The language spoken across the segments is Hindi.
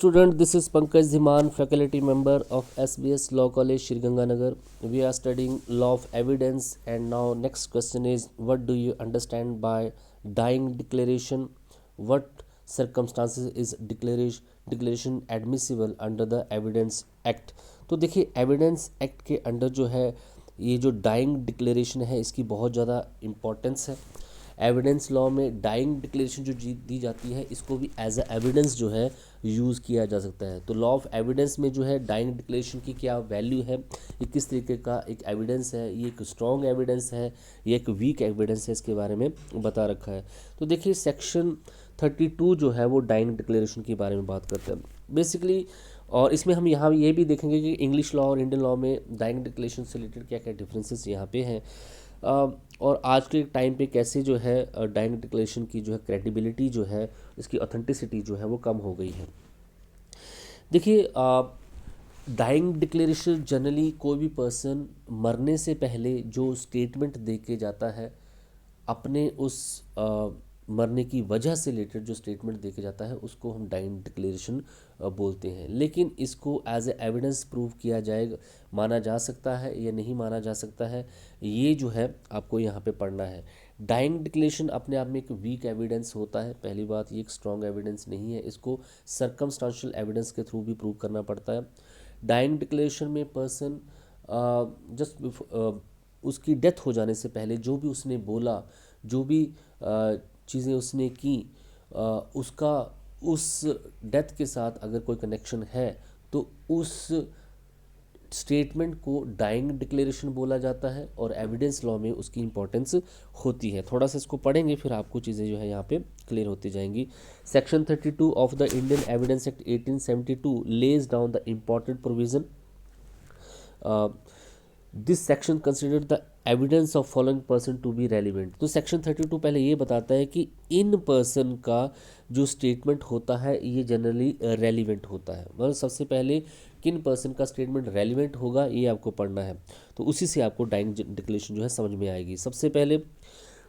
student, this is Pankaj Dhiman, faculty member of SBS Law College, Sriganganagar. We are studying law of evidence, and now next question is, what do you understand by dying declaration? What circumstances is declaration admissible under the Evidence Act? तो देखिए एविडेंस एक्ट के अंडर जो है ये जो डाइंग डिक्लेरेशन है इसकी बहुत ज़्यादा इम्पोर्टेंस है। एविडेंस लॉ में डाइंग डिक्लेरेशन जो दी जाती है इसको भी एज अ एविडेंस जो है यूज़ किया जा सकता है। तो लॉ ऑफ एविडेंस में जो है डाइंग डिक्लेरेशन की क्या वैल्यू है, ये किस तरीके का एक एविडेंस है, ये एक स्ट्रॉन्ग एविडेंस है, ये एक वीक एविडेंस है, इसके बारे में बता रखा है। तो देखिए सेक्शन 32 जो है वो डाइंग डिक्लेरेशन के बारे में बात करते हैं बेसिकली। और इसमें हम यहाँ ये भी देखेंगे कि इंग्लिश लॉ और इंडियन लॉ में डाइंग डिक्लेरेशन से रिलेटेड क्या क्या डिफरेंसेस यहाँ पे हैं, और आज के टाइम पे कैसे जो है डाइंग डिक्लेरेशन की जो है क्रेडिबिलिटी जो है, इसकी ऑथेंटिसिटी जो है वो कम हो गई है। देखिए डाइंग डिक्लेरेशन जनरली कोई भी पर्सन मरने से पहले जो स्टेटमेंट दे के जाता है अपने उस मरने की वजह से रिलेटेड जो स्टेटमेंट दे के जाता है उसको हम डाइंग डिक्लेरेशन बोलते हैं। लेकिन इसको एज ए एविडेंस प्रूव किया जाएगा, माना जा सकता है या नहीं माना जा सकता है, ये जो है आपको यहाँ पे पढ़ना है। डाइंग डिक्लेरेशन अपने आप में एक वीक एविडेंस होता है। पहली बात, ये एक स्ट्रॉन्ग एविडेंस नहीं है, इसको सर्कमस्टांशियल एविडेंस के थ्रू भी प्रूव करना पड़ता है। डाइंग डिक्लेरेशन में पर्सन जस्ट उसकी डेथ हो जाने से पहले जो भी उसने बोला, जो भी चीज़ें उसने की, उसका उस डेथ के साथ अगर कोई कनेक्शन है तो उस स्टेटमेंट को डाइंग डिक्लेरेशन बोला जाता है और एविडेंस लॉ में उसकी इंपॉर्टेंस होती है। थोड़ा सा इसको पढ़ेंगे फिर आपको चीज़ें जो है यहाँ पे क्लियर होती जाएंगी। Section 32 of the Indian evidence act 1872 lays down the important provision. This section considered the evidence of following person to be relevant. तो सेक्शन 32 पहले ये बताता है कि इन पर्सन का जो स्टेटमेंट होता है ये जनरली रेलिवेंट होता है। मतलब सबसे पहले किन पर्सन का स्टेटमेंट रेलिवेंट होगा ये आपको पढ़ना है, तो उसी से आपको डाइंग डिक्लेरेशन जो है समझ में आएगी। सबसे पहले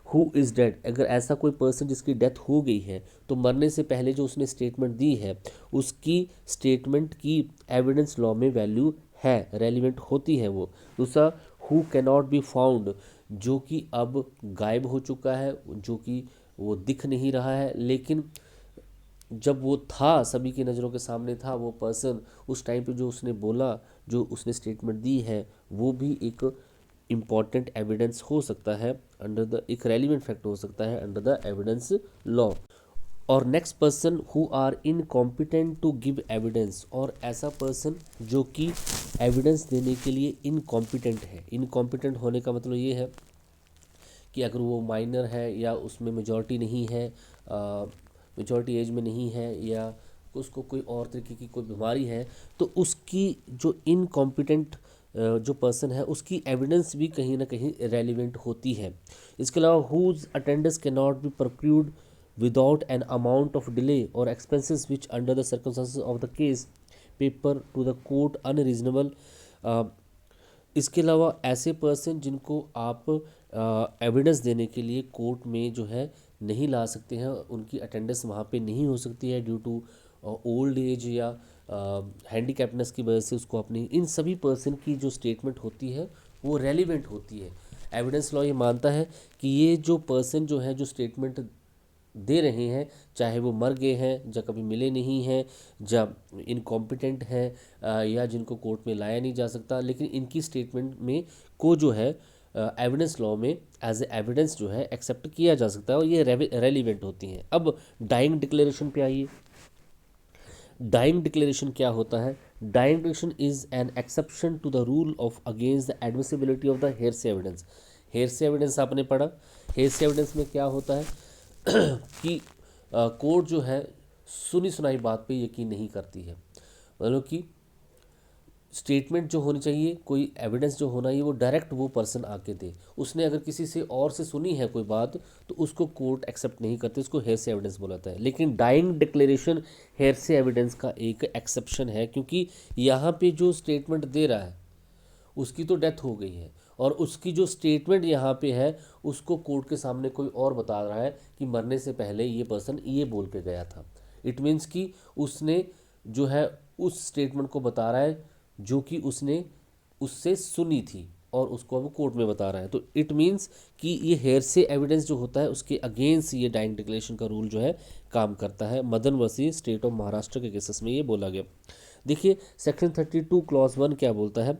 हु इज़ डेड, अगर ऐसा कोई पर्सन जिसकी डेथ हो गई है तो मरने से पहले जो उसने स्टेटमेंट दी है उसकी स्टेटमेंट की एविडेंस लॉ में वैल्यू है, रेलिवेंट होती है वो। दूसरा, हु कैनॉट बी फाउंड, जो कि अब गायब हो चुका है, जो कि वो दिख नहीं रहा है, लेकिन जब वो था सभी की नज़रों के सामने था वो पर्सन, उस टाइम पे जो उसने बोला, जो उसने स्टेटमेंट दी है, वो भी एक इम्पॉर्टेंट एविडेंस हो सकता है अंडर द, एक रेलिवेंट फैक्ट हो सकता है अंडर द एविडेंस लॉ। और next person who are incompetent to give evidence, और ऐसा पर्सन जो कि एविडेंस देने के लिए इनकॉम्पिटेंट है। इनकॉम्पिटेंट होने का मतलब ये है कि अगर वो माइनर है या उसमें मेजॉरिटी नहीं है, मेजॉरिटी एज में नहीं है, या उसको कोई और तरीके की कोई बीमारी है, तो उसकी जो इनकॉम्पिटेंट जो पर्सन है उसकी एविडेंस भी कहीं ना कहीं रेलिवेंट होती है। इसके अलावा whose attendance can not be procured without an amount of delay or expenses which under the circumstances of the case paper to the court unreasonable। इसके अलावा ऐसे पर्सन जिनको आप एविडेंस देने के लिए कोर्ट में जो है नहीं ला सकते हैं, उनकी अटेंडेंस वहाँ पे नहीं हो सकती है ड्यू टू ओल्ड एज या हैंडीकैप्टनेस की वजह से, उसको अपनी, इन सभी पर्सन की जो स्टेटमेंट होती है वो रेलिवेंट होती है। एविडेंस लॉ ये मानता है कि ये जो पर्सन जो है जो स्टेटमेंट दे रहे हैं, चाहे वो मर गए हैं, जब कभी मिले नहीं हैं, जब इनकॉम्पिटेंट हैं, या जिनको कोर्ट में लाया नहीं जा सकता, लेकिन इनकी स्टेटमेंट में को जो है एविडेंस लॉ में एज ए एविडेंस जो है एक्सेप्ट किया जा सकता है और ये रेलिवेंट होती हैं। अब डाइंग डिक्लेरेशन पे आइए। डाइंग डिक्लेरेशन क्या होता है? Dying declaration is an exception to the rule of against the admissibility of the hearsay evidence. Hearsay evidence आपने पढ़ा। हेयरसे एविडेंस में क्या होता है कि कोर्ट जो है सुनी सुनाई बात पे यकीन नहीं करती है। मतलब कि स्टेटमेंट जो होनी चाहिए, कोई एविडेंस जो होना है, वो डायरेक्ट वो पर्सन आके दे। उसने अगर किसी से और से सुनी है कोई बात तो उसको कोर्ट एक्सेप्ट नहीं करती, उसको हेयरसे एविडेंस बोलाता है। लेकिन डाइंग डिक्लेरेशन हेयरसे एविडेंस का एक एक्सेप्शन है, क्योंकि यहाँ पे जो स्टेटमेंट दे रहा है उसकी तो डेथ हो गई है और उसकी जो स्टेटमेंट यहाँ पे है उसको कोर्ट के सामने कोई और बता रहा है कि मरने से पहले ये पर्सन ये बोल के गया था। इट मीन्स कि उसने जो है उस स्टेटमेंट को बता रहा है जो कि उसने उससे सुनी थी और उसको अब कोर्ट में बता रहा है। तो इट मीन्स कि ये हेयरसे एविडेंस जो होता है उसके अगेंस्ट ये डाइंग डिक्लेरेशन का रूल जो है काम करता है। Madan versus state of Maharashtra के केसेस में ये बोला गया। देखिए सेक्शन 32 क्लॉज 1 क्या बोलता है।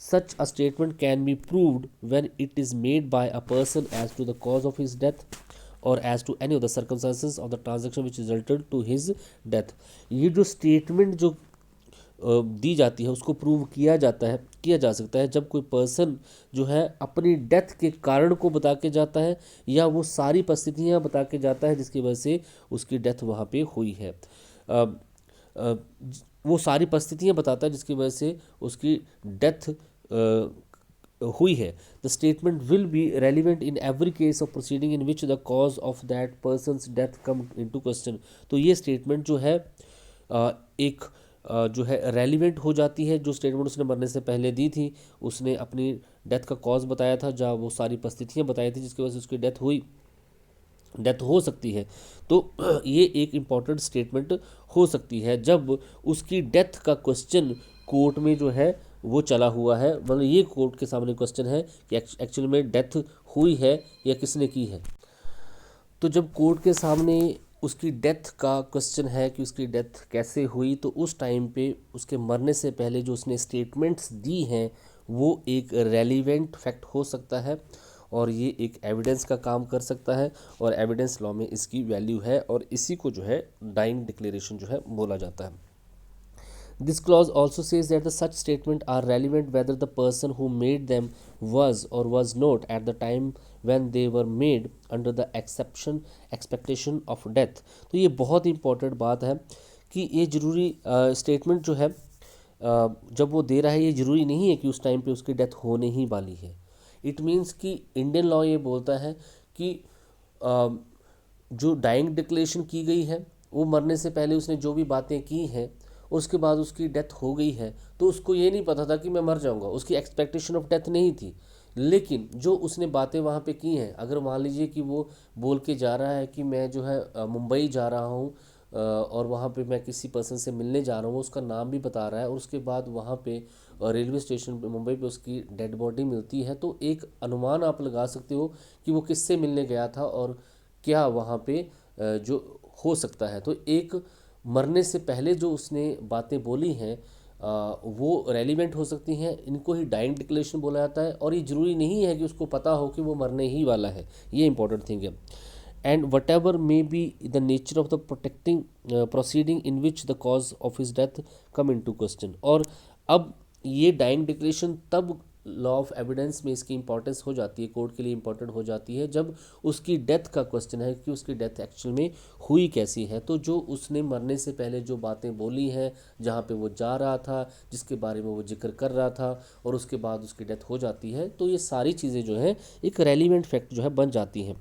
Such a statement can be proved when it is made by a person as to the cause of his death और as to any of the circumstances of the transaction which resulted to his death. ये जो स्टेटमेंट जो दी जाती है उसको प्रूव किया जा सकता है जब कोई पर्सन जो है अपनी डेथ के कारण को बता के जाता है या वो सारी परिस्थितियाँ बता के जाता है जिसकी वजह से उसकी डेथ वहाँ पे हुई है। वो सारी परिस्थितियाँ बताता है जिसकी वजह से उसकी डेथ हुई है। The statement will be relevant in every case of proceeding in which the cause of that persons death come into question. तो ये स्टेटमेंट जो है एक जो है रेलिवेंट हो जाती है। जो स्टेटमेंट उसने मरने से पहले दी थी, उसने अपनी डेथ का कॉज बताया था, जहाँ वो सारी परिस्थितियाँ बताई थी जिसकी वजह से उसकी डेथ हो सकती है। तो ये एक इम्पॉर्टेंट स्टेटमेंट हो सकती है जब उसकी डेथ का क्वेश्चन कोर्ट में जो है वो चला हुआ है, मतलब ये कोर्ट के सामने क्वेश्चन है कि एक्चुअल में डेथ हुई है या किसने की है। तो जब कोर्ट के सामने उसकी डेथ का क्वेश्चन है कि उसकी डेथ कैसे हुई, तो उस टाइम पे उसके मरने से पहले जो उसने स्टेटमेंट्स दी हैं वो एक रेलिवेंट फैक्ट हो सकता है और ये एक एविडेंस का काम कर सकता है और एविडेंस लॉ में इसकी वैल्यू है और इसी को जो है डाइंग डिक्लेरेशन जो है बोला जाता है। This clause also says that the such statement are relevant whether the person who made them was or was not at the time when they were made under the expectation of death। तो ये बहुत इंपॉर्टेंट बात है कि ये ज़रूरी स्टेटमेंट जो है जब वो दे रहा है ये ज़रूरी नहीं है कि उस टाइम पे उसकी डेथ होने ही वाली है। इट मीन्स कि इंडियन लॉ ये बोलता है कि जो डाइंग डिक्लेरेशन की गई है वो मरने से पहले उसने जो भी बातें की हैं उसके बाद उसकी डेथ हो गई है, तो उसको ये नहीं पता था कि मैं मर जाऊंगा, उसकी एक्सपेक्टेशन ऑफ डेथ नहीं थी। लेकिन जो उसने बातें वहाँ पे की हैं, अगर मान लीजिए कि वो बोल के जा रहा है कि मैं जो है मुंबई जा रहा हूँ और वहाँ पे मैं किसी पर्सन से मिलने जा रहा हूँ, उसका नाम भी बता रहा है और उसके बाद वहाँ पे रेलवे स्टेशन पे मुंबई पे उसकी डेड बॉडी मिलती है, तो एक अनुमान आप लगा सकते हो कि वो किससे मिलने गया था और क्या वहाँ पे जो हो सकता है। तो एक मरने से पहले जो उसने बातें बोली हैं वो रेलिवेंट हो सकती हैं, इनको ही डाइंग डिक्लेरेशन बोला जाता है और ये ज़रूरी नहीं है कि उसको पता हो कि वो मरने ही वाला है, ये इंपॉर्टेंट थिंग है। And whatever may be the nature of the protecting proceeding in which the cause of his death come in to question. और अब ये डाइंग डिक्लेरेशन तब लॉ ऑफ एविडेंस में इसकी इंपॉर्टेंस हो जाती है, कोर्ट के लिए इंपॉर्टेंट हो जाती है जब उसकी डेथ का क्वेश्चन है कि उसकी डेथ एक्चुअल में हुई कैसी है। तो जो उसने मरने से पहले जो बातें बोली हैं, जहाँ पे वो जा रहा था, जिसके बारे में वो जिक्र कर रहा था और उसके बाद उसकी डेथ हो जाती है, तो ये सारी चीज़ें जो हैं एक रेलिवेंट फैक्ट जो है बन जाती हैं।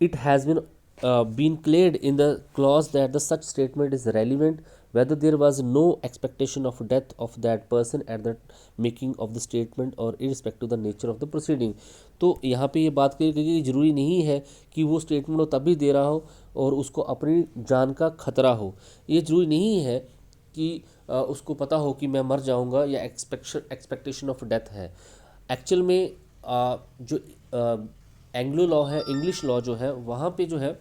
It has been cleared in the clause that the such statement is relevant whether there was no expectation of death of that person at the making of the statement or irrespective of the nature of the proceeding। तो यहाँ पे ये बात कही गई कि ज़रूरी नहीं है कि वो स्टेटमेंट वो तभी दे रहा हो और उसको अपनी जान का खतरा हो। ये ज़रूरी नहीं है कि उसको पता हो कि मैं मर जाऊंगा या एक्सपेक्टेशन ऑफ डेथ है। एक्चुअल में जो एंग्लो लॉ है, इंग्लिश लॉ जो है, वहाँ पे जो है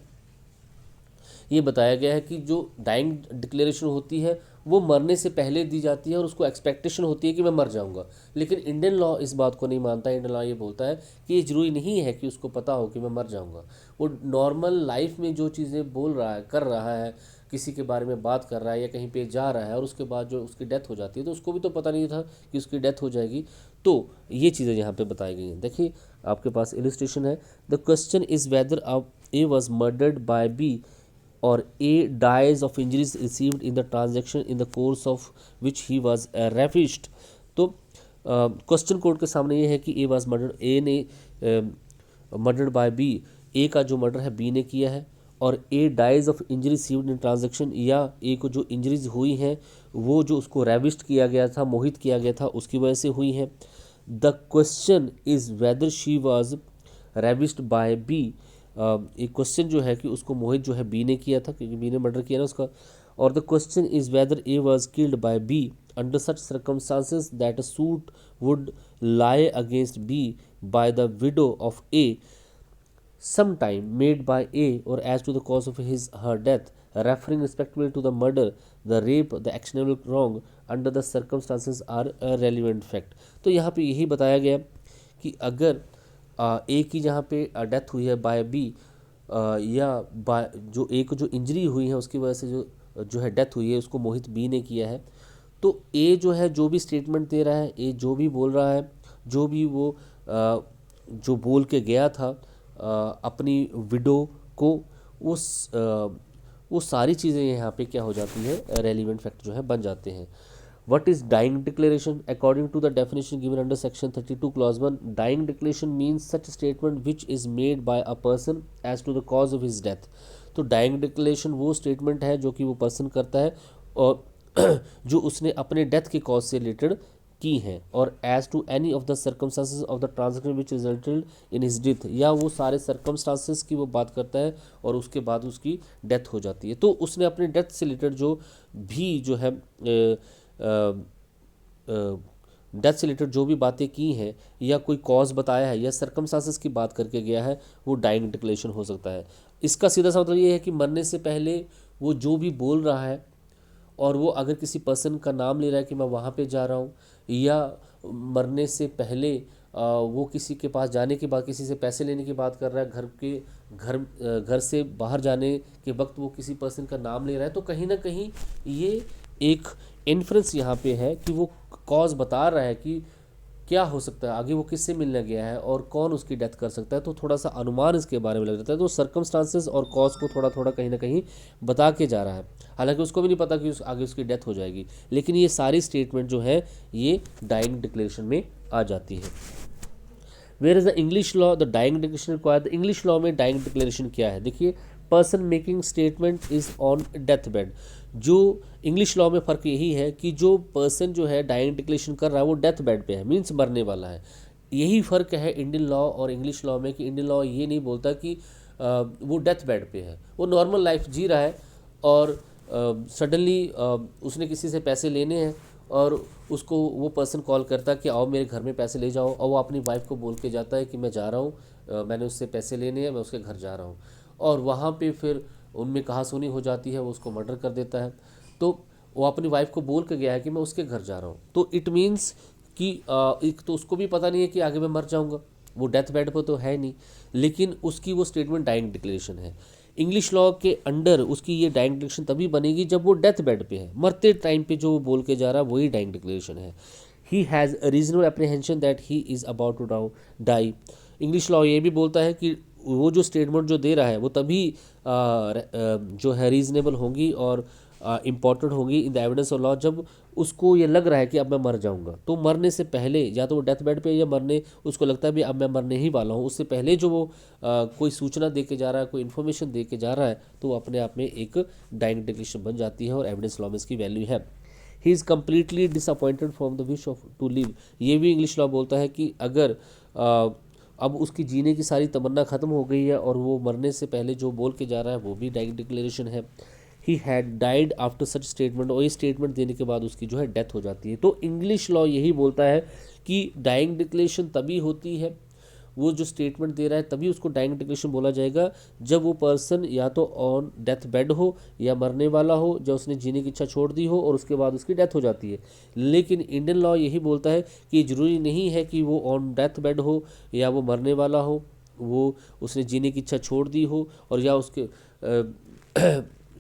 ये बताया गया है कि जो डाइंग डिक्लेरेशन होती है वो मरने से पहले दी जाती है और उसको एक्सपेक्टेशन होती है कि मैं मर जाऊंगा। लेकिन इंडियन लॉ इस बात को नहीं मानता। इंडियन लॉ ये बोलता है कि ये ज़रूरी नहीं है कि उसको पता हो कि मैं मर जाऊंगा। वो नॉर्मल लाइफ में जो चीज़ें बोल रहा है, कर रहा है, किसी के बारे में बात कर रहा है या कहीं पे जा रहा है और उसके बाद जो उसकी डेथ हो जाती है, तो उसको भी तो पता नहीं था कि उसकी डेथ हो जाएगी। तो ये चीज़ें यहाँ पे बताई गई हैं। देखिए आपके पास इलस्ट्रेशन है। The question is whether A was murdered by B or A dies of injuries received in the transaction in the course of which he was ravished। तो क्वेश्चन कोर्ट के सामने ये है कि ए वाज मर्डर, ए ने मर्डर्ड बाय बी, ए का जो मर्डर है बी ने किया है, और A dies of injury received in transaction, या ए को जो इंजरीज हुई हैं वो जो उसको रेविस्ट किया गया था, मोहित किया गया था, उसकी वजह से हुई है। The question is whether she was ravished by B एक क्वेश्चन जो है कि उसको मोहित जो है बी ने किया था, क्योंकि बी ने मर्डर किया ना उसका, और the question is whether A was killed by be under such circumstances that a suit would lie against B by the widow of A sometime made by A or as to the cause of his her death, referring respectively to the murder, the rape, the actionable wrong under the circumstances are a relevant fact. तो यहाँ पे यही बताया गया कि अगर ए की जहाँ पे डेथ हुई है बाय बी, या बाय जो ए को जो इंजरी हुई है उसकी वजह से जो है डेथ हुई है उसको मोहित बी ने किया है, तो ए जो है जो भी स्टेटमेंट दे रहा है, ए जो भी बोल रहा है, जो भी वो जो बोल के गया था अपनी विडो को, वो सारी चीज़ें यहाँ पे क्या हो जाती है, रेलिवेंट फैक्ट जो है बन जाते हैं. What is dying declaration? According to the definition given under section 32 clause 1, dying declaration means such a statement which is made by a person as to the cause of his death. तो डाइंग डिक्लेरेशन वो स्टेटमेंट है जो कि वो पर्सन करता है और जो उसने अपने डेथ के कॉज से रिलेटेड की हैं, और as to any of the circumstances of the transaction which resulted in his death, या वो सारे सर्कमस्टांसेस की वो बात करता है और उसके बाद उसकी डेथ हो जाती है. तो उसने अपने डेथ से रिलेटेड जो भी जो है डेथ से रिलेटेड जो भी बातें की हैं या कोई कॉज बताया है या सर्कमस्टांसेस की बात करके गया है, वो डाइंग डिक्लेरेशन हो सकता है. इसका सीधा सा मतलब ये है कि मरने से पहले वो जो भी बोल रहा है, और वो अगर किसी पर्सन का नाम ले रहा है कि मैं वहाँ पे जा रहा हूँ, या मरने से पहले वो किसी के पास जाने के बाद किसी से पैसे लेने की बात कर रहा है, घर से बाहर जाने के वक्त वो किसी पर्सन का नाम ले रहा है, तो कहीं ना कहीं ये एक इन्फ्रेंस यहाँ पे है कि वो कॉज बता रहा है कि क्या हो सकता है आगे, वो किससे मिलने गया है और कौन उसकी डेथ कर सकता है. तो थोड़ा सा अनुमान इसके बारे में लग जाता है. तो सर्कमस्टांसेस और कॉज को थोड़ा थोड़ा कहीं ना कहीं बता के जा रहा है. हालांकि उसको भी नहीं पता कि आगे उसकी डेथ हो जाएगी, लेकिन ये सारी स्टेटमेंट जो है ये डाइंग डिक्लेरेशन में आ जाती है. Where is the English law the dying declaration required. English law में डाइंग डिक्लेरेशन क्या है, देखिए, person making statement is on death bed. जो इंग्लिश लॉ में फ़र्क यही है कि जो पर्सन जो है डाइंग डिक्लेरेशन कर रहा है वो डेथ बेड पे है, मीन्स मरने वाला है. यही फ़र्क है इंडियन लॉ और इंग्लिश लॉ में कि इंडियन लॉ ये नहीं बोलता कि वो डेथ बेड पे है, वो नॉर्मल लाइफ जी रहा है और सडनली उसने किसी से पैसे लेने हैं और उसको वो पर्सन कॉल करता है कि आओ मेरे घर में पैसे ले जाओ, और वो अपनी वाइफ को बोल के जाता है कि मैं जा रहा हूँ, मैंने उससे पैसे लेने हैं, मैं उसके घर जा रहा हूँ, और वहाँ पे फिर उनमें कहासुनी हो जाती है, वो उसको मर्डर कर देता है. तो वो अपनी वाइफ को बोल के गया है कि मैं उसके घर जा रहा हूँ, तो इट मीन्स कि एक तो उसको भी पता नहीं है कि आगे मैं मर जाऊँगा, वो डेथ बेड पर तो है नहीं, लेकिन उसकी वो स्टेटमेंट डाइंग डिक्लेरेशन है. इंग्लिश लॉ के अंडर उसकी ये डाइंग डिक्लेरेशन तभी बनेगी जब वो डेथ बेड पे है, मरते टाइम पे जो वो बोल के जा रहा है वही डाइंग डिक्लेरेशन है. He has reasonable apprehension that he is about to die. English law ये भी बोलता है कि वो जो स्टेटमेंट जो दे रहा है वो तभी जो है रीजनेबल होंगी और इम्पॉर्टेंट होगी in the evidence of law जब उसको ये लग रहा है कि अब मैं मर जाऊंगा. तो मरने से पहले या तो वो डेथ बेड पे या मरने उसको लगता है भी अब मैं मरने ही वाला हूँ, उससे पहले जो वो कोई सूचना दे के जा रहा है, कोई इन्फॉर्मेशन दे के जा रहा है, तो वो अपने आप में एक डाइंग डिक्लेरेशन बन जाती है और एविडेंस लॉ में इसकी वैल्यू है. He is completely disappointed from the wish of to live. ये भी इंग्लिश लॉ बोलता है कि अगर अब उसकी जीने की सारी तमन्ना ख़त्म हो गई है और वो मरने से पहले जो बोल के जा रहा है वो भी डाइंग डिक्लेरेशन है. He had died after such statement, और ये स्टेटमेंट देने के बाद उसकी जो है डेथ हो जाती है. तो इंग्लिश लॉ यही बोलता है कि डाइंग डिक्लेरेशन तभी होती है, वो जो स्टेटमेंट दे रहा है तभी उसको डाइंग डिक्लेरेशन बोला जाएगा जब वो पर्सन या तो ऑन डेथ बेड हो या मरने वाला हो, जब उसने जीने की इच्छा छोड़ दी हो और उसके बाद उसकी डेथ हो जाती है. लेकिन इंडियन लॉ यही बोलता है कि ज़रूरी नहीं है कि वो ऑन डेथ बेड हो या वो मरने वाला हो, वो उसने जीने की इच्छा छोड़ दी हो और या उसके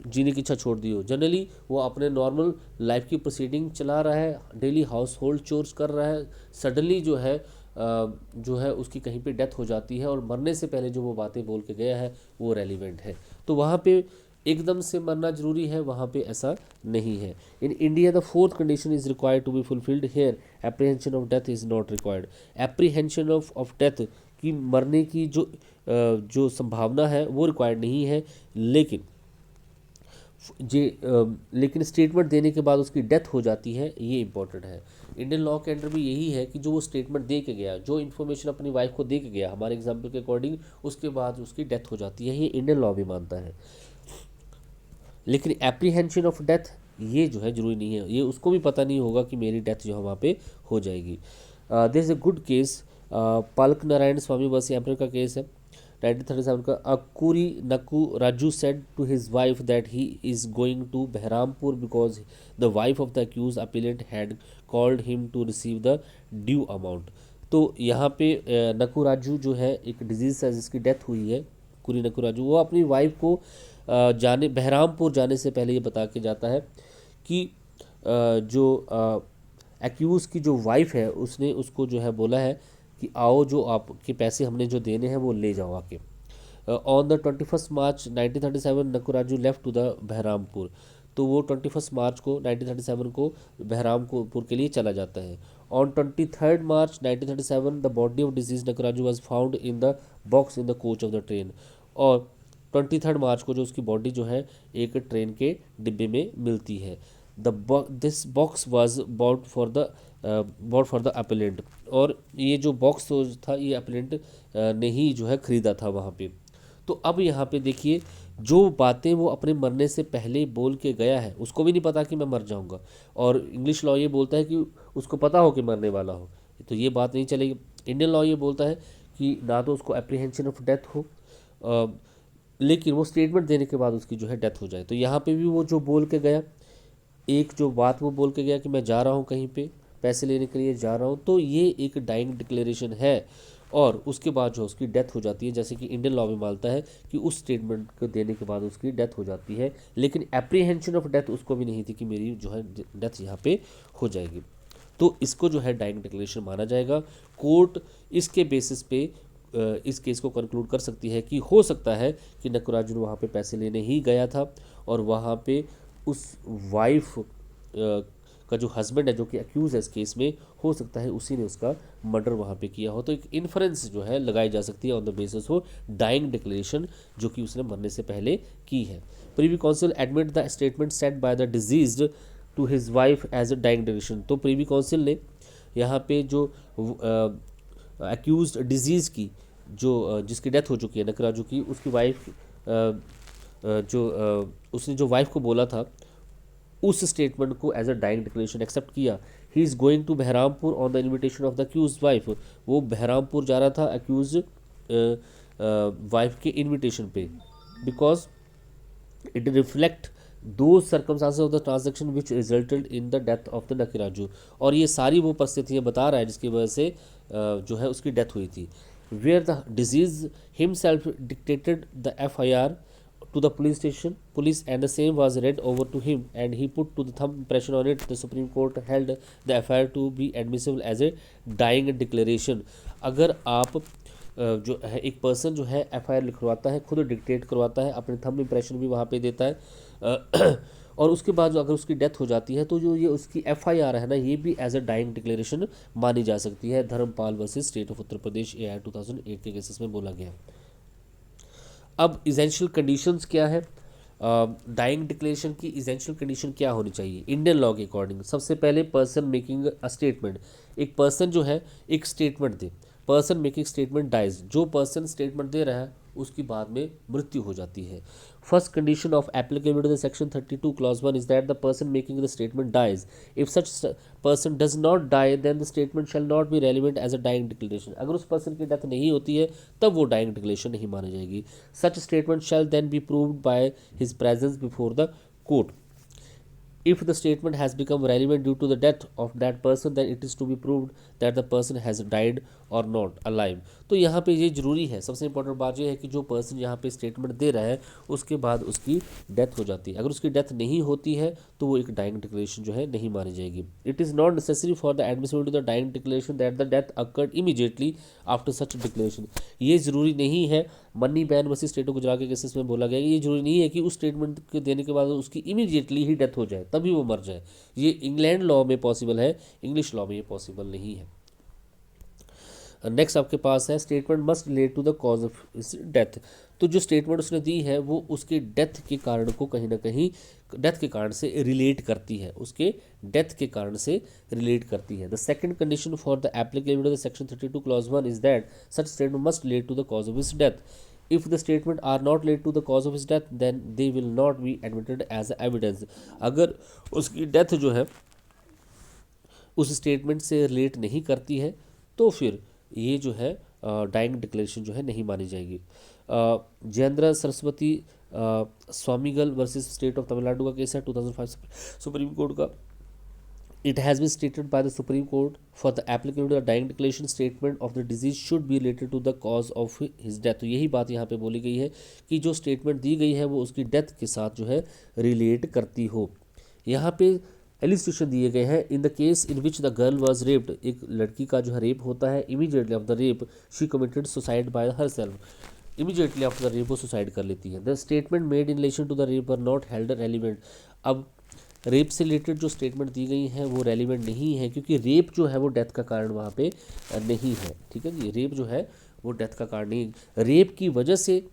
जीने की इच्छा छोड़ दी हो. जनरली वो अपने नॉर्मल लाइफ की प्रोसीडिंग चला रहा है, डेली हाउस होल्ड चोर्स कर रहा है, सडनली जो है उसकी कहीं पे डेथ हो जाती है और मरने से पहले जो वो बातें बोल के गया है वो रेलिवेंट है. तो वहाँ पे एकदम से मरना जरूरी है, वहाँ पे ऐसा नहीं है. In India the fourth condition is required to be fulfilled. Here apprehension of death is not required. Apprehension of death की मरने की जो संभावना है वो रिक्वायर्ड नहीं है, लेकिन लेकिन स्टेटमेंट देने के बाद उसकी डेथ हो जाती है, ये इंपॉर्टेंट है। इंडियन लॉ के अंडर भी यही है कि जो वो स्टेटमेंट दे के गया, जो इन्फॉर्मेशन अपनी वाइफ को दे के गया हमारे एग्जाम्पल के अकॉर्डिंग, उसके बाद उसकी डेथ हो जाती है, ये इंडियन लॉ भी मानता है। लेकिन एप्रीहेंशन ऑफ डेथ ये जो है जरूरी नहीं है, ये उसको भी पता नहीं होगा कि मेरी डेथ जो है वहाँ पे हो जाएगी। This is a good case, पालक नारायण स्वामी वर्सेस एम्परर का केस है 1937 का। अकुरी Nakuraju said to his wife that he is going to Berhampur because the wife of the accused appellant had called him to receive the due amount. तो यहाँ पे नकू राजू जो है एक डिजीज़ है जिसकी डेथ हुई है, कुरी नकू राजू, वो अपनी वाइफ को जाने बहरामपुर जाने से पहले ये बता के जाता है कि जो एक्यूज़ की जो वाइफ है उसने उसको जो है बोला है कि आओ जो आपके पैसे हमने जो देने हैं वो ले जाओ आके। On the 21 March 1937 Nakuraju left to the Berhampur. तो वो 21 मार्च को 1937 को बहरामपुर के लिए चला जाता है। On 23 March 1937 the body of deceased Nakuraju was found in the box in the coach of the train. और 23 मार्च को जो उसकी बॉडी जो है एक ट्रेन के डिब्बे में मिलती है। This box was bought for the appellate. और ये जो बॉक्स था ये अपलेंट ने ही जो है ख़रीदा था वहाँ पे। तो अब यहाँ पे देखिए जो बातें वो अपने मरने से पहले बोल के गया है, उसको भी नहीं पता कि मैं मर जाऊँगा, और इंग्लिश लॉ ये बोलता है कि उसको पता हो कि मरने वाला हो, तो ये बात नहीं चलेगी। इंडियन लॉ ये बोलता है कि ना तो उसको एप्रीहेंशन ऑफ डेथ हो, लेकिन वो स्टेटमेंट देने के बाद उसकी जो है डेथ हो जाए। तो यहाँ पे भी वो जो बोल के गया, एक जो बात वो बोल के गया कि मैं जा रहा हूँ कहीं पे पैसे लेने के लिए जा रहा हूँ, तो ये एक डाइंग डिक्लेरेशन है। और उसके बाद जो उसकी डेथ हो जाती है, जैसे कि इंडियन लॉ में मानता है कि उस स्टेटमेंट को देने के बाद उसकी डेथ हो जाती है, लेकिन एप्रीहेंशन ऑफ डेथ उसको भी नहीं थी कि मेरी जो है डेथ यहाँ पे हो जाएगी। तो इसको जो है डाइंग डिक्लेरेशन माना जाएगा। कोर्ट इसके बेसिस पे इस केस को कंक्लूड कर सकती है कि हो सकता है कि नकुराजुन वहाँ पे पैसे लेने ही गया था, और वहाँ पे उस वाइफ का जो हस्बैंड है जो कि अक्यूज़ है इस केस में, हो सकता है उसी ने उसका मर्डर वहाँ पे किया हो। तो एक इन्फरेंस जो है लगाई जा सकती है on the basis of dying declaration जो कि उसने मरने से पहले की है। Privy council admit the statement set by the deceased to his wife as a dying declaration. तो प्रीवी काउंसिल ने यहाँ पे जो अक्यूज डिजीज़ की जो जिसकी डेथ हो चुकी है नकराजू की, उसकी वाइफ उसने जो वाइफ को बोला था उस स्टेटमेंट को as a dying declaration accept किया। He is going to Berhampur on the invitation of the accused wife. वो बहरामपुर जा रहा था अक्यूज वाइफ के इन्विटेशन पे, because it reflect the circumstances of the transaction which resulted in the death of the Nakiraju. और ये सारी वो परिस्थितियाँ बता रहा है जिसकी वजह से जो है उसकी डेथ हुई थी। Where the deceased himself dictated the FIR to the police station, police and the same was read over to him and he put to the thumb impression on it. The Supreme Court held the FIR to be admissible as a dying declaration. अगर आप जो है एक पर्सन जो है FIR लिखवाता है, खुद डिक्टेट करवाता है, अपने थंब इंप्रेशन भी वहाँ पे देता है, और उसके बाद जो अगर उसकी डेथ हो जाती है तो जो ये उसकी FIR है ना, ये भी एज अ डाइंग डिक्लेरेशन मानी जा सकती है। Dharampal versus state of Uttar Pradesh AR 2008 के केसेस में बोला गया। अब इसेंशियल कंडीशंस क्या है, डाइंग डिक्लेरेशन की इसेंशियल कंडीशन क्या होनी चाहिए इंडियन लॉ के अकॉर्डिंग। सबसे पहले पर्सन मेकिंग अ स्टेटमेंट, एक पर्सन जो है एक स्टेटमेंट दे, पर्सन मेकिंग स्टेटमेंट डाइज, जो पर्सन स्टेटमेंट दे रहा है उसकी बाद में मृत्यु हो जाती है। First condition of applicability to the section 32 clause 1 is that the person making the statement dies. If such person does not die then the statement shall not be relevant as a dying declaration. अगर उस पर्सन की डेथ नहीं होती है तब वो डाइंग डिक्लेरेशन नहीं मानी जाएगी। Such statement shall then be proved by his presence before the court. If the statement has become relevant due to the death of that person, then it is to be proved that the person has died or not alive. तो यहाँ पे ये जरूरी है, सबसे इंपॉर्टेंट बात ये है कि जो पर्सन यहाँ पे स्टेटमेंट दे रहा है उसके बाद उसकी डेथ हो जाती है। अगर उसकी डेथ नहीं होती है तो वो एक डाइंग डिक्लेरेशन जो है नहीं मानी जाएगी। It is not necessary for the admissibility of the dying declaration that the death occurred immediately after such declaration. ये ज़रूरी नहीं है, Mani Ben versus state of Gujarat के केसेस में बोला गया कि ये जरूरी नहीं है कि उस स्टेटमेंट के देने के बाद उसकी इमीडिएटली ही डेथ हो जाए तभी वो मर जाए। ये इंग्लैंड लॉ में पॉसिबल है, इंग्लिश लॉ में ये पॉसिबल नहीं है। नेक्स्ट आपके पास है statement must relate to the cause of death. तो जो स्टेटमेंट उसने दी है वो उसके डेथ के कारण को कहीं ना कहीं डेथ के कारण से रिलेट करती है, उसके डेथ के कारण से रिलेट करती है। The second condition for the applicability of the section 32 clause 1 is that such statement must relate to the cause of his death. If the statement are not related to the cause of his death, then they will not be admitted as evidence। अगर उसकी डेथ जो है उस स्टेटमेंट से रिलेट नहीं करती है तो फिर ये जो है डाइंग डिक्लेरेशन जो है नहीं मानी जाएगी। Jayendra Saraswati Swamigal versus state of Tamil Nadu का केस है 2005 सुप्रीम कोर्ट का। It has been stated by the Supreme Court for the applicability of the dying declaration statement of the disease should be related to the cause of his death। तो यही बात यहाँ पे बोली गई है कि जो स्टेटमेंट दी गई है वो उसकी डेथ के साथ जो है रिलेट करती हो। यहाँ पे एलिस्ट्रेशन दिए गए हैं। In the case in which the girl was raped, एक लड़की का जो है रेप होता है, immediately after the rape she committed suicide by herself. Immediately after the rape वो सुसाइड कर लेती है। The statement made in relation to the rape were not held relevant. अब रेप से रिलेटेड जो स्टेटमेंट दी गई हैं वो रेलिवेंट नहीं है क्योंकि रेप जो है वो डेथ का कारण वहाँ पे नहीं है। ठीक है जी, रेप जो है वो डेथ का कारण नहीं, रेप की वजह से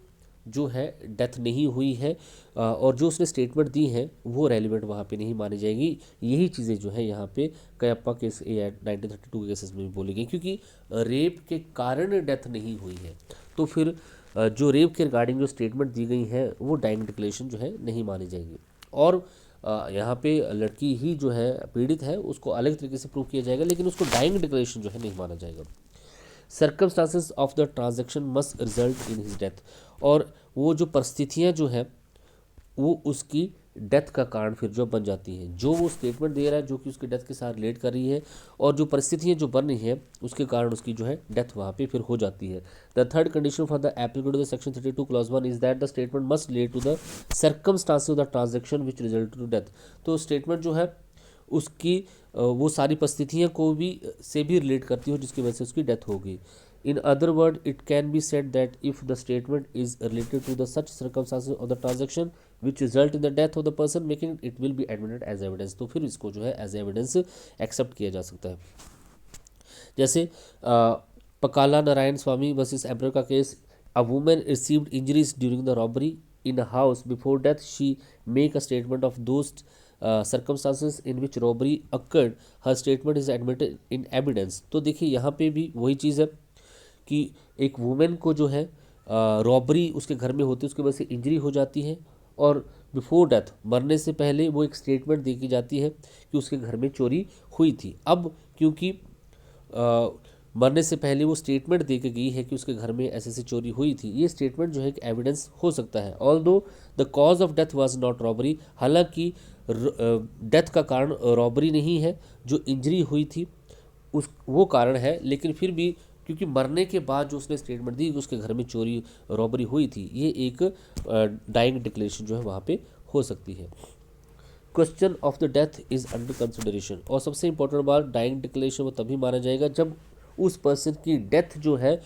जो है डेथ नहीं हुई है और जो उसने स्टेटमेंट दी है वो रेलिवेंट वहाँ पे नहीं मानी जाएगी। यही चीज़ें जो है यहाँ पे कयप्पा केस 1932 के केसेस में भी बोली गई क्योंकि रेप के कारण डेथ नहीं हुई है तो फिर जो रेप के रिगार्डिंग जो स्टेटमेंट दी गई है वो डाइंग डिक्लेरेशन जो है नहीं मानी जाएगी। और यहाँ पे लड़की ही जो है पीड़ित है उसको अलग तरीके से प्रूव किया जाएगा लेकिन उसको डाइंग डिक्लेरेशन जो है नहीं माना जाएगा। Circumstances of the transaction must result in his death, और वो जो परिस्थितियाँ जो है वो उसकी डेथ का कारण फिर जो बन जाती हैं। जो वो स्टेटमेंट दे रहा है जो कि उसकी डेथ के साथ रिलेट कर रही है और जो परिस्थितियाँ जो बन रही हैं उसके कारण उसकी जो है डेथ वहाँ पे फिर हो जाती है। The third condition for the applicability of the section 32 clause 1 is that the statement must relate to the circumstances of the transaction which result to death. तो स्टेटमेंट जो है उसकी वो सारी परिस्थितियाँ को भी से भी रिलेट करती हो जिसकी वजह से उसकी डेथ होगी। In other words, it can be said that if the statement is related to the such circumstances of the transaction which result in the death of the person making it will be admitted as evidence। तो फिर इसको जो है as evidence accept किया जा सकता है। जैसे पकाला नारायण स्वामी वर्सेस एम्परर का case, a woman received injuries during the robbery in a house before death, she make a statement of those circumstances in which robbery occurred, her statement is admitted in evidence। तो देखिए यहाँ पे भी वही चीज़ है कि एक वुमेन को जो है रॉबरी उसके घर में होती है, उसकी वजह से इंजरी हो जाती है और बिफोर डेथ मरने से पहले वो एक स्टेटमेंट दी की जाती है कि उसके घर में चोरी हुई थी। अब क्योंकि मरने से पहले वो स्टेटमेंट दे के गई है कि उसके घर में ऐसे ऐसी चोरी हुई थी, ये स्टेटमेंट जो है एक एविडेंस हो सकता है। Although the cause of death was not robbery, हालांकि डेथ का कारण रॉबरी नहीं है, जो इंजरी हुई थी उस वो कारण है, लेकिन फिर भी क्योंकि मरने के बाद जो उसने स्टेटमेंट दी कि उसके घर में चोरी रॉबरी हुई थी, ये एक डाइंग डिक्लेरेशन जो है वहाँ पे हो सकती है। Question of the death is under consideration, और सबसे इंपॉर्टेंट बात डाइंग डिक्लेरेशन वो तभी माना जाएगा जब उस पर्सन की डेथ जो है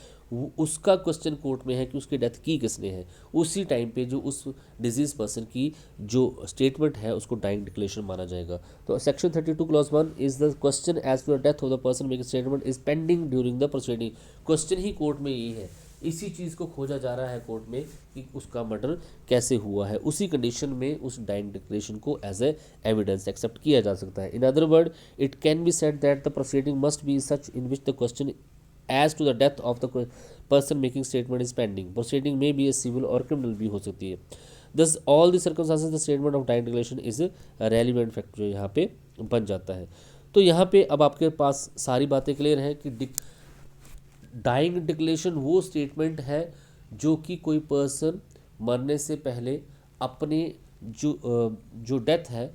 उसका क्वेश्चन कोर्ट में है कि उसकी डेथ की किसने है, उसी टाइम पे जो उस डिजीज पर्सन की जो स्टेटमेंट है उसको डाइंग डिक्लेरेशन माना जाएगा। तो section 32 clause 1 is the question as to the death of the person making statement is pending during the proceeding. Question ही कोर्ट में यही है, इसी चीज़ को खोजा जा रहा है कोर्ट में कि उसका मर्डर कैसे हुआ है, उसी कंडीशन में उस डाइंग डिक्लेरेशन को एज ए एविडेंस एक्सेप्ट किया जा सकता है। In other word it can be said that the proceeding must be such in which the question as to the death of the person making statement is pending। proceeding may be a civil or criminal भी हो सकती है। thus all the circumstances the statement of dying declaration is a relevant fact जो यहाँ पे बन जाता है। तो यहाँ पे अब आपके पास सारी बातें क्लियर हैं कि डाइंग डिक्लेरेशन वो स्टेटमेंट है जो कि कोई पर्सन मरने से पहले अपने जो डेथ है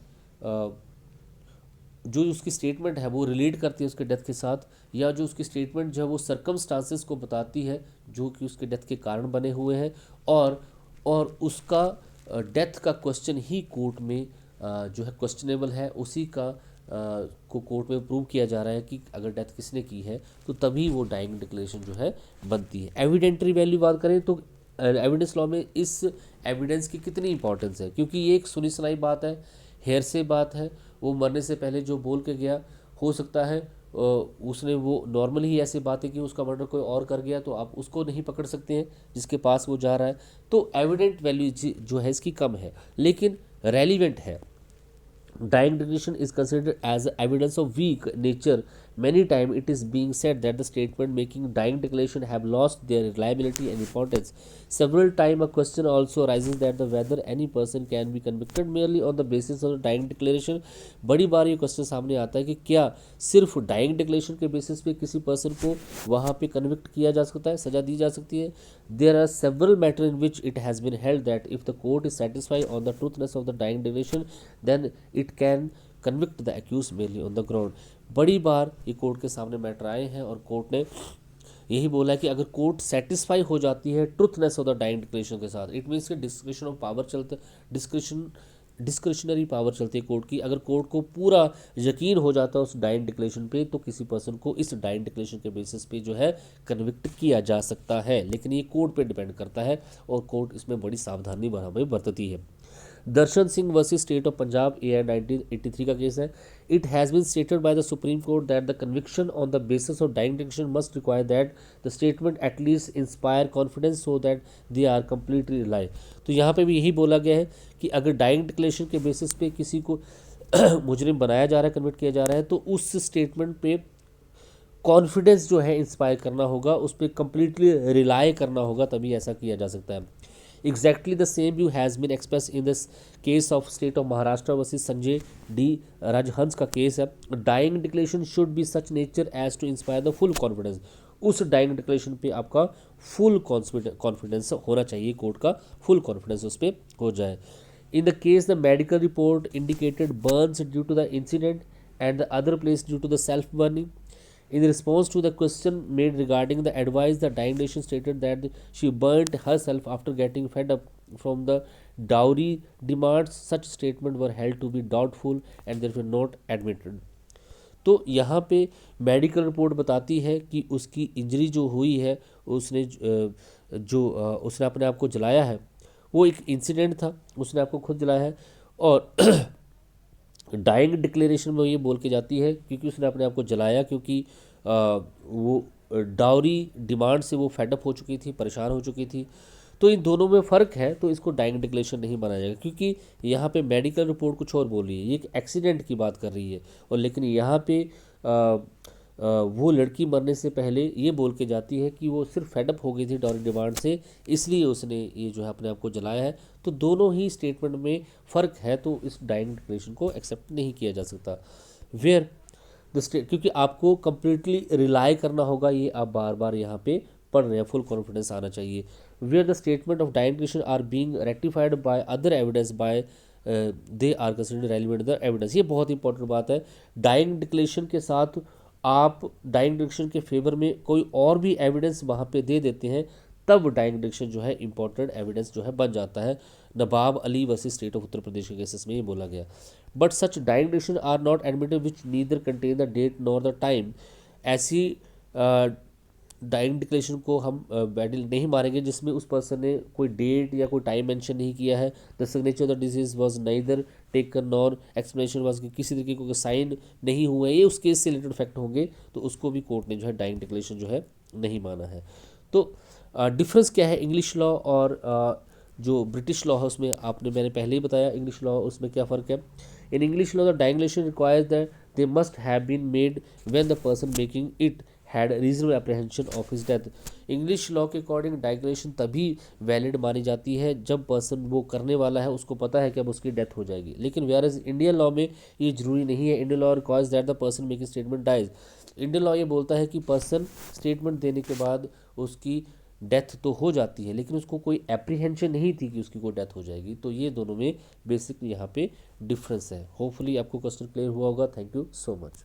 जो उसकी स्टेटमेंट है वो रिलेट करती है उसके डेथ के साथ, या जो उसकी स्टेटमेंट जो है वो सर्कमस्टांसेस को बताती है जो कि उसके डेथ के कारण बने हुए हैं, और उसका डेथ का क्वेश्चन ही कोर्ट में जो है क्वेश्चनेबल है, उसी का को कोर्ट में प्रूव किया जा रहा है कि अगर डेथ किसने की है तो तभी वो डाइंग डिक्लेरेशन जो है बनती है। एविडेंटरी वैल्यू बात करें तो एविडेंस लॉ में इस एविडेंस की कितनी इंपॉर्टेंस है, क्योंकि ये एक सुनी सुनाई बात है, हेयर से बात है, वो मरने से पहले जो बोल के गया हो सकता है उसने वो नॉर्मली ही ऐसी बात है कि उसका मर्डर कोई और कर गया, तो आप उसको नहीं पकड़ सकते हैं जिसके पास वो जा रहा है। तो एविडेंट वैल्यू जो है इसकी कम है, लेकिन रेलिवेंट है। Dying declaration is considered as evidence of weak nature. Many times it is being said that the statement making dying declaration have lost their reliability and importance. Several times a question also arises that the whether any person can be convicted merely on the basis of the dying declaration. बड़ी बार ये क्वेश्चन सामने आता है कि क्या सिर्फ डाइंग डिक्लेरेशन के बेसिस पे किसी पर्सन को वहाँ पे कन्विक्ट किया जा सकता है, सजा दी जा सकती है। There are several matter in which it has been held that if the court is satisfied on the truthness of the dying declaration then it can convict the accused mainly on the ground. बड़ी बार ये कोर्ट के सामने मैटर आए हैं और कोर्ट ने यही बोला है कि अगर कोर्ट सेटिस्फाई हो जाती है truthness of the dying declaration के साथ, इट मीन्स कि डिस्क्रिप्शन ऑफ पावर चलते डिस्क्रिशनरी पावर चलती है कोर्ट की। अगर कोर्ट को पूरा यकीन हो जाता है उस डाइंग डिक्लेरेशन पे, तो किसी पर्सन को इस डाइंग डिक्लेरेशन के बेसिस पे जो है कन्विक्ट किया जा सकता है, लेकिन ये कोर्ट पे डिपेंड करता है और कोर्ट इसमें बड़ी सावधानी बरतती है। Darshan Singh versus state of Punjab AR 1983 का केस है। It has been stated by the Supreme Court that the conviction on the basis of dying declaration must require that the statement at least inspire confidence so that they are completely rely. तो यहाँ पे भी यही बोला गया है कि अगर डाइंग डिक्लेरेशन के बेसिस पे किसी को मुजरिम बनाया जा रहा है, कन्विक्ट किया जा रहा है, तो उस स्टेटमेंट पे कॉन्फिडेंस जो है इंस्पायर करना होगा, उस पर कंप्लीटली रिलाई करना होगा, तभी ऐसा किया जा सकता है। Exactly the same view has been expressed in this case of state of Maharashtra versus Sanjay D. Rajhans का केस है। Dying declaration should be such nature as to inspire the full confidence. उस डाइंग डिक्लेरेशन पे आपका फुल कॉन्फिडेंस होना चाहिए, कोर्ट का फुल कॉन्फिडेंस उस पर हो जाए। In the case the medical report indicated burns due to the incident and the other place due to the self burning. In response to the question made regarding the advice, the dying nation stated that she burnt herself after getting fed up from the dowry demands. Such statements were held to be doubtful and therefore not admitted. तो यहाँ पे मेडिकल रिपोर्ट बताती है कि उसकी इंजरी जो हुई है, उसने उसने अपने आप को जलाया है, वो एक इंसिडेंट था, उसने आपको खुद जलाया है। और डाइंग डिक्लेरेशन में ये बोल के जाती है क्योंकि उसने अपने आप को जलाया, क्योंकि वो डाउरी डिमांड से वो फेडअप हो चुकी थी, परेशान हो चुकी थी। तो इन दोनों में फ़र्क है, तो इसको डाइंग डिक्लेरेशन नहीं माना जाएगा, क्योंकि यहाँ पे मेडिकल रिपोर्ट कुछ और बोल रही है, ये एक एक्सीडेंट की बात कर रही है। और लेकिन यहाँ पे वो लड़की मरने से पहले ये बोल के जाती है कि वो सिर्फ फेडअप हो गई थी डॉरी डिमांड से, इसलिए उसने ये जो है अपने आप को जलाया है। तो दोनों ही स्टेटमेंट में फ़र्क है, तो इस डाइंग डिक्लेरेशन को एक्सेप्ट नहीं किया जा सकता। वेयर द स्टेट, क्योंकि आपको कंप्लीटली रिलाई करना होगा, ये आप बार बार यहाँ पे पढ़ रहे हैं, फुल कॉन्फिडेंस आना चाहिए। Where the statement of dying declaration are being rectified by other evidence by they are considered relevant the evidence. ये बहुत इंपॉर्टेंट बात है। डाइंग डिक्लेरेशन के साथ आप डाइंग डिक्लेरेशन के फेवर में कोई और भी एविडेंस वहाँ पे दे देते हैं, तब डाइंग डिक्लेरेशन जो है इंपॉर्टेंट एविडेंस जो है बन जाता है। Nawab Ali versus state of Uttar Pradesh के केसेस में ये बोला गया। But such dying declaration are not admitted which neither contain the date nor the time. ऐसी डाइंग डिक्लेरेशन को हम वैलिड नहीं मानेंगे जिसमें उस पर्सन ने कोई डेट या कोई टाइम मेंशन नहीं किया है। The signature of the disease was neither taken nor explanation was, किसी तरीके को साइन नहीं हुए, ये उस केस से रिलेटेड फैक्ट होंगे, तो उसको भी कोर्ट ने जो है डाइंग डिक्लेरेशन जो है नहीं माना है। तो डिफरेंस क्या है इंग्लिश लॉ और जो ब्रिटिश लॉ है उसमें, मैंने पहले ही बताया इंग्लिश लॉ उसमें क्या फ़र्क है। In English law the dying declaration requires that they must have been made when the person making it had reasonable apprehension of his death. English law के अकॉर्डिंग डाइक्लेरेशन तभी वैलिड मानी जाती है जब पर्सन वो करने वाला है उसको पता है कि अब उसकी डेथ हो जाएगी। लेकिन वेयर एज इंडियन लॉ में ये जरूरी नहीं है। Indian law requires that the person making statement dies. Indian law ये बोलता है कि पर्सन स्टेटमेंट देने के बाद उसकी डेथ तो हो जाती है, लेकिन उसको कोई एप्रीहेंशन नहीं थी कि उसकी कोई डेथ हो जाएगी। तो ये दोनों में बेसिक यहाँ पे डिफरेंस है। होपफुली आपको क्वेश्चन क्लियर हुआ होगा। Thank you so much.